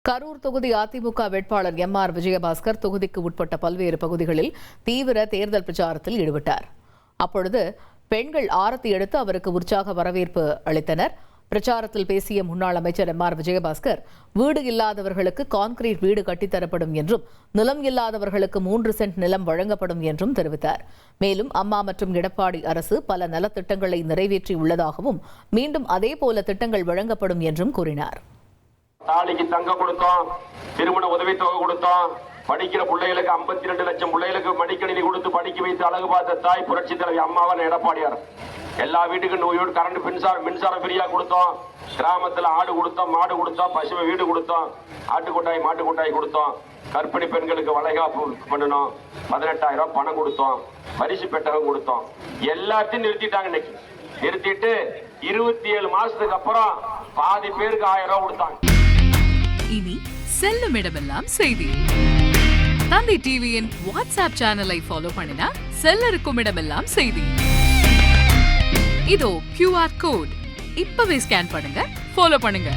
கரூர் தொகுதி அதிமுக வேட்பாளர் எம்.ஆர். விஜயபாஸ்கர் தொகுதிக்கு உட்பட்ட பல்வேறு பகுதிகளில் தீவிர தேர்தல் பிரச்சாரத்தில் ஈடுபட்டார். அப்பொழுது பெண்கள் ஆரத்தி எடுத்து அவருக்கு உற்சாக வரவேற்பு அளித்தனர். பிரச்சாரத்தில் பேசிய முன்னாள் அமைச்சர் எம்.ஆர். விஜயபாஸ்கர், வீடு இல்லாதவர்களுக்கு கான்கிரீட் வீடு கட்டித்தரப்படும் என்றும், நிலம் இல்லாதவர்களுக்கு 3 சென்ட் நிலம் வழங்கப்படும் என்றும் தெரிவித்தார். மேலும் அம்மா மற்றும் எடப்பாடி அரசு பல நலத்திட்டங்களை நிறைவேற்றியுள்ளதாகவும், மீண்டும் அதேபோல திட்டங்கள் வழங்கப்படும் என்றும் கூறினார். தாலிக்கு தங்கம் கொடுத்தோம், திருமண உதவித்தொகை கொடுத்தோம், படிக்கிற பிள்ளைகளுக்கு 52 லட்சம் பிள்ளைகளுக்கு மடிக்கணினி கொடுத்து படிக்க வைத்து அழகு பார்த்த தாய் புரட்சி தலைவி அம்மாவன் எடப்பாடியார். எல்லா வீட்டுக்கும் கரண்ட் மின்சாரம் ஃப்ரீயா கொடுத்தோம். கிராமத்துல ஆடு கொடுத்தோம், மாடு கொடுத்தோம், பசுமை வீடு கொடுத்தோம், ஆட்டுக்கொட்டாய் மாட்டுக்கொட்டாய் கொடுத்தோம். கர்ப்பிணி பெண்களுக்கு வளைகாப்பு பண்ணணும், 18,000 பணம் கொடுத்தோம், பரிசு பெட்டகம் கொடுத்தோம். எல்லாத்தையும் நிறுத்திட்டாங்க. இன்னைக்கு நிறுத்திட்டு 27 மாசத்துக்கு அப்புறம் பாதி பேருக்கு 1000 கொடுத்தாங்க. இனி செல்லும் இடமெல்லாம் செய்தி. தந்தை டிவியின் வாட்ஸ்அப் சேனலை ஃபாலோ பண்ணினா செல்ல இருக்கும் இடமெல்லாம் செய்தி. இதோ QR கோட், இப்பவே ஸ்கேன் பண்ணுங்க, ஃபாலோ பண்ணுங்க.